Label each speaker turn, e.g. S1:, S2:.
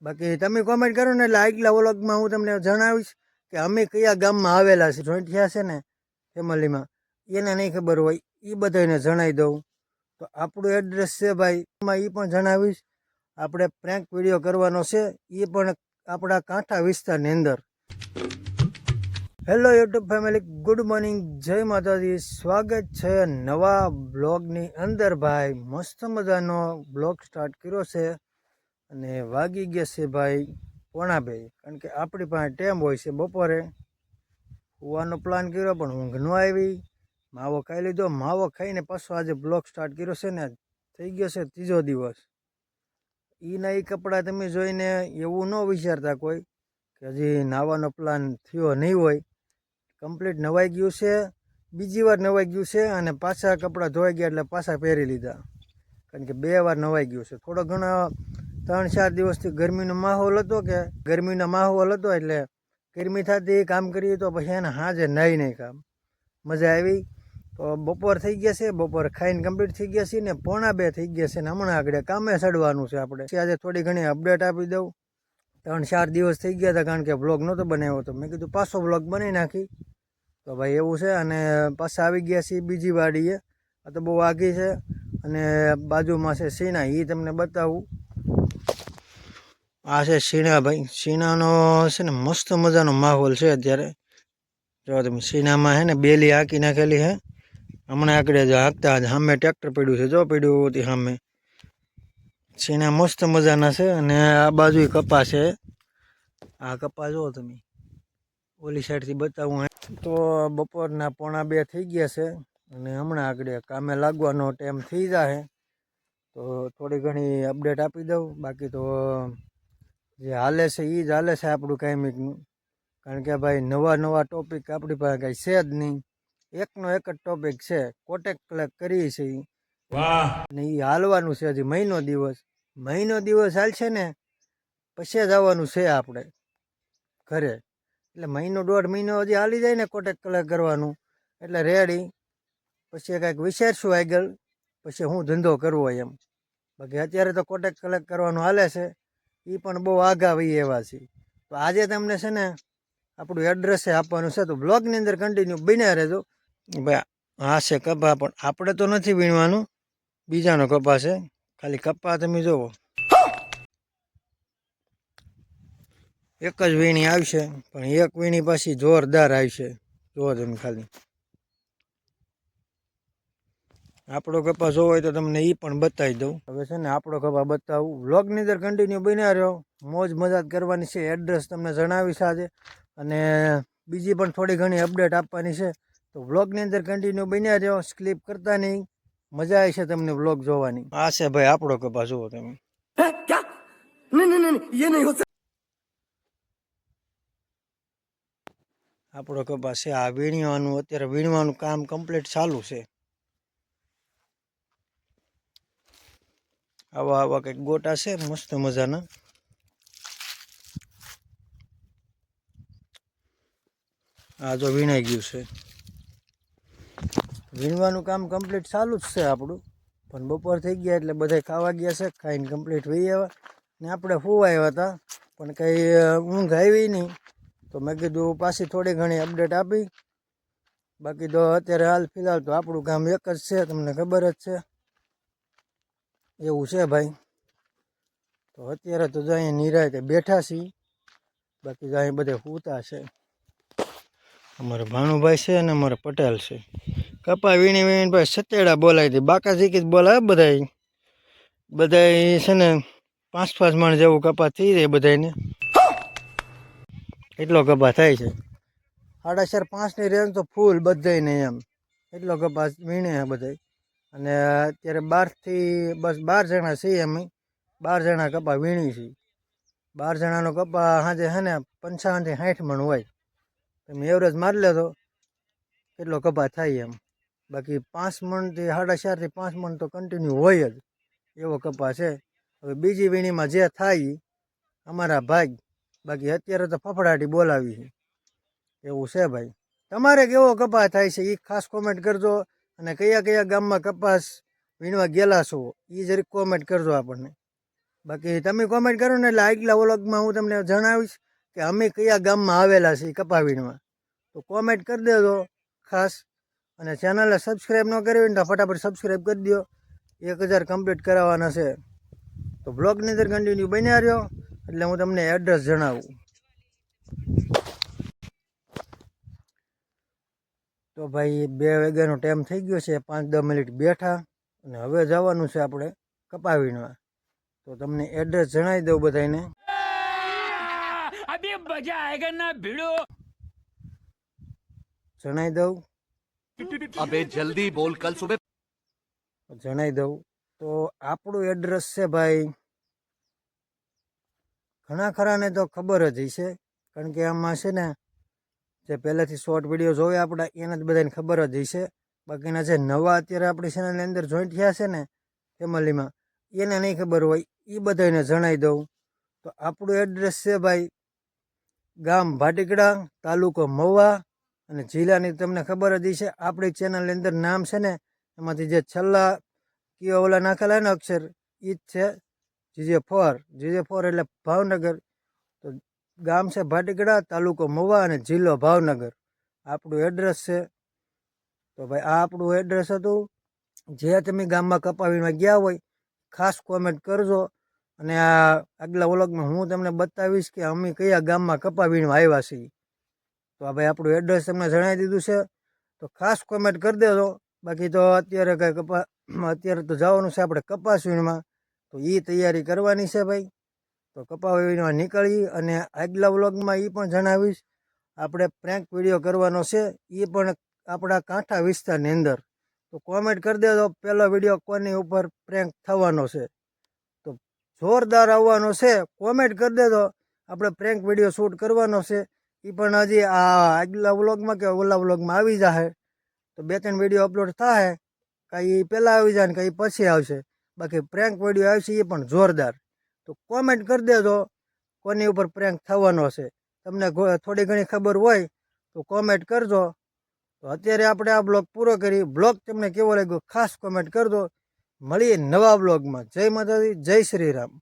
S1: બાકી તમે કોમેન્ટ કરો ને એટલે આગલા વ્લોગમાં હું તમને જણાવીશ કે અમે કયા ગામમાં આવેલા છે. જોઈન્ટ થયા છે ને ફેમિલીમાં, એને નહીં ખબર હોય એ બધાને જણાવી દઉં. તો આપણું એડ્રેસ છે ભાઈ, એમાં એ પણ જણાવીશ. આપણે પ્રેન્ક વિડીયો કરવાનો છે, એ પણ આપણા કાંઠા વિસ્તારની અંદર. Hello YouTube family, good morning, જય માતાજી. સ્વાગત છે નવા બ્લોગની અંદર. ભાઈ મસ્ત મજાનો બ્લોગ સ્ટાર્ટ કર્યો છે અને વાગી ગયા છે ભાઈ 1:30, કારણ કે આપણી પાસે ટાઈમ હોય છે બપોરે સુવાનો પ્લાન કર્યો પણ ઊંઘ ન આવી. માવો ખાઈ લીધો, માવો ખાઈને પાછો આજે બ્લોગ સ્ટાર્ટ કર્યો છે ને થઈ ગયો છે 3જો દિવસ. એના એ કપડાં તમે જોઈને એવું ન વિચારતા કોઈ કે હજી નાવાનો પ્લાન થયો નહીં હોય. કમ્પ્લીટ નવાઈ ગયું છે, બીજી વાર નવાઈ ગયું છે અને પાછા કપડાં ધોવાઈ ગયા એટલે પાછા પહેરી લીધા, કારણ કે 2 વાર નવાઈ ગયું છે. થોડો ઘણો 3-4 દિવસથી ગરમીનો માહોલ હતો, એટલે ગરમી થતી કામ કરીએ તો પછી એને હાજે નાહી નહીં કામ મજા આવી. તો બપોર થઈ ગયા છે, બપોર ખાઈને કમ્પ્લીટ થઈ ગયા છે ને 1:45 થઈ ગયા છે ને હમણાં આગળ કામે ચડવાનું છે આપણે. આજે થોડી ઘણી અપડેટ આપી દઉં. 3-4 દિવસ થઈ ગયા હતા કારણ કે બ્લોગ નહોતો બનાવ્યો, તો મેં કીધું પાછો બ્લોગ બનાવી નાખી. તો ભાઈ એવું છે. અને પાછા આવી ગયા છીએ બીજી વાડીએ. આ તો બહુ આઘી છે અને બાજુમાં છે સીણા, એ તમને બતાવું. આ છે સીણા ભાઈ. સીણાનો છે ને મસ્ત મજાનો માહોલ છે અત્યારે. જો તમે સીણામાં હે ને બેલી હાંકી નાખેલી હે. હમણાં આગળ જ હાંકતા સામે ટ્રેક્ટર પડ્યું છે, જો પડ્યું હતી સામે. સીણા મસ્ત મજાના છે. અને આ બાજુ કપા છે. આ કપા જુઓ તમે, ઓલી સાઈડથી બતાવું. તો બપોરના 1:45 થઈ ગયા છે અને હમણાં આગળ કામે લાગવાનો ટાઈમ થઈ જાય. તો થોડી ઘણી અપડેટ આપી દઉં. બાકી તો જે હાલે છે એ જ હાલે છે આપણું કાયમિકનું, કારણ કે ભાઈ નવા ટોપિક આપણી પાસે કાંઈ છે જ નહીં. એકનો એક જ ટોપિક છે, કોટેક કલેક્ટ કરીએ છીએ અને એ હાલવાનું છે. હજી મહિનો દિવસ હાલશે ને પછી જ આવવાનું છે આપણે ઘરે. એટલે 1.5 મહિનો હજી હાલી જાય ને કોટેક કલેક્ટ કરવાનું, એટલે રેડી. પછી કાંઈક વિચારશું આગળ, પછી હું ધંધો કરવો એમ. બાકી અત્યારે તો કોટેક કલેક્ટ કરવાનું હાલે છે, એ પણ બહુ આઘા વહી એવા છે. તો આજે તમને છે ને આપણું એડ્રેસ આપવાનું છે, તો બ્લોગની અંદર કન્ટિન્યુ બન્યા રહેજો. ભાઈ હા છે કપા, પણ આપણે તો નથી વીણવાનું, બીજાનો કપા છે. ખાલી કપા તમે જુઓ, એક જ વીણી આવશે, પણ એક વીણી પાછી જોરદાર આવશે. જુઓ તમે ખાલી. આપણો કપા જોવો હોય તો તમને એ પણ બતાવી દઉં. હવે છે ને આપણો કપા બતાવું. વ્લોગની અંદર કન્ટિન્યુ બન્યા રહ્યો, મોજ મજાક કરવાની છે. એડ્રેસ તમને જણાવીશ આજે, અને બીજી પણ થોડી ઘણી અપડેટ આપવાની છે. તો વ્લોગની અંદર કન્ટિન્યુ બન્યા રહ્યો, સ્કીપ કરતા નહીં. મજા આવી છે તમને વ્લોગ જોવાની. આ છે ભાઈ આપણો કપા, જુઓ તમે. આપણો કપા છે. આ વીણવાનું, અત્યારે વીણવાનું કામ કમ્પ્લીટ ચાલુ છે. આવા કંઈક ગોટા છે મસ્ત મજાના. આ જો વીણાઈ ગયું છે. વીણવાનું કામ કમ્પ્લીટ ચાલુ જ છે આપણું, પણ બપોર થઈ ગયા એટલે બધા ખાવા ગયા છે. ખાઈને કમ્પ્લીટ વહી આવ્યા ને આપણે સુવાયા હતા, પણ કંઈ ઊંઘ આવી નહીં. તો મેં કીધું પાછી થોડી ઘણી અપડેટ આપી. બાકી તો અત્યારે હાલ ફિલહાલ તો આપણું કામ એક જ છે, તમને ખબર જ છે. એવું છે ભાઈ. તો અત્યારે તો જો અહીંયા નિરાંતે બેઠા છીએ, બાકી તો અહીં બધે સૂતા છે. અમારા ભાણુભાઈ છે અને અમારા પટેલ છે. કપા વીણી ભાઈ સતેડા બોલાવી દે, બાકા શીખી જ બોલાવે. બધા છે ને 5-5 મણ જેવું કપા થઈ જાય બધાને, એટલો કપા થાય છે. 4.5-5ની રેન્જ તો ફૂલ બધાને એમ, એટલો કપા વીણે છે બધા. અને અત્યારે 12થી બસ 12 જણા છીએ અમે. 12 જણા કપા વીણી છીએ. 12 જણાનો કપા સાંજે છે ને 55-60 મણ હોય. તમે એવરેજ મારી લેજો કેટલો કપા થાય એમ. બાકી 5 મણથી 4.5થી 5 મણ તો કન્ટિન્યુ હોય જ, એવો કપા છે. હવે બીજી વીણીમાં જે થાય અમારા ભાગ. બાકી અત્યારે તો ફફડાટી બોલાવી છે. એવું છે ભાઈ. તમારે કેવો કપા થાય છે એ ખાસ કોમેન્ટ કરજો, અને કયા કયા ગામમાં કપાસ વીણવા ગયેલા છો એ જરીક કોમેન્ટ કરજો આપણને. બાકી તમે કોમેન્ટ કરો ને એટલે આગલા વ્લોગમાં હું તમને જણાવીશ કે અમે કયા ગામમાં આવેલા છીએ કપાવીણમાં. તો કોમેન્ટ કરી દેજો ખાસ. અને ચેનલને સબસ્ક્રાઈબ ન કરી હોય ને તો ફટાફટ સબસ્ક્રાઈબ કરી દો. 1000 કમ્પ્લીટ કરાવવાના છે. તો બ્લોગની અંદર કન્ટિન્યુ બન્યા રહ્યો એટલે હું તમને એડ્રેસ જણાવું. તો ભાઈ 2 વાગ્યાનો ટાઈમ થઈ ગયો છે. 5-10 મિનિટ બેઠા અને હવે જવાનું છે આપણે કપાવીણમાં. તો તમને એડ્રેસ જણાવી દઉં બધાને.
S2: અભી મજા આયેગા ના ભીડો.
S1: જણાવી દઉં.
S3: अबे जल्दी बोल कल सुबह
S1: જણાવી દઉં તો આપણું એડ્રેસ છે ભાઈ, ઘણા ખરાને તો ખબર જ હશે કારણ કે આમાં છે ને જે પહેલેથી શોર્ટ વિડીયો જોવે આપણા એને જ બધાને ખબર જ હશે. બાકીના જે નવા અત્યારે આપણી ચેનલની અંદર જોઈન્ટ થયા છે ને ફેમિલીમાં એને નહીં ખબર હોય એ બધાને જણાવી દઉં. તો આપણું એડ્રેસ છે ભાઈ ગામ ભાટીકડા, તાલુકો મહુવા અને જિલ્લાની તમને ખબર જ હશે. આપણી ચેનલની અંદર નામ છે ને એમાંથી જે છેલ્લા કયો ઓલા નાખેલા ને અક્ષર એ જ છે GJ4. GJ4 એટલે ભાવનગર. તો ગામ છે ભાટીકડા, તાલુકો મહુવા અને જિલ્લો ભાવનગર આપણું એડ્રેસ છે. તો ભાઈ આ આપણું એડ્રેસ હતું. જે તમે ગામમાં કપાવીમાં ગયા હોય ખાસ કોમેન્ટ કરજો. અને આ આગલા વ્લોગમાં હું તમને બતાવીશ કે અમે કયા ગામમાં કપાવીમાં આવ્યા છીએ. તો આ ભાઈ આપણું એડ્રેસ તમને જણાવી દીધું છે. તો ખાસ કોમેન્ટ કરી દેજો. બાકી તો અત્યારે અત્યારે તો જવાનું છે આપણે કપાસ વીણમાં. તો એ તૈયારી કરવાની છે ભાઈ. તો કપાસ વીણવા નીકળી અને આગલા વ્લોગમાં એ પણ જણાવીશ આપણે પ્રેન્ક વિડીયો કરવાનો છે એ પણ આપણા કાંઠા વિસ્તારની અંદર. તો કોમેન્ટ કરી દેજો પહેલો વિડીયો કોની ઉપર પ્રેન્ક થવાનો છે. તો જોરદાર આવવાનો છે. કોમેન્ટ કરી દેજો. આપણે પ્રેન્ક વિડીયો શૂટ કરવાનો છે એ પણ હજી આ આગલા વ્લોગમાં કે ઓલા વ્લોગમાં આવી જશે. તો 2-3 વિડીયો અપલોડ થાય, કાંઈ પહેલાં આવી જાય ને કાંઈ પછી આવશે. બાકી પ્રેન્ક વિડીયો આવશે એ પણ જોરદાર. તો કોમેન્ટ કરી દેજો કોની ઉપર પ્રેન્ક થવાનો છે. તમને થોડી ઘણી ખબર હોય તો કોમેન્ટ કરજો. તો અત્યારે આપણે આ બ્લોગ પૂરો કરી. બ્લોગ તમને કેવો લાગ્યો ખાસ કોમેન્ટ કરજો. મળીએ નવા બ્લોગમાં. જય માતાજી, જય શ્રી રામ.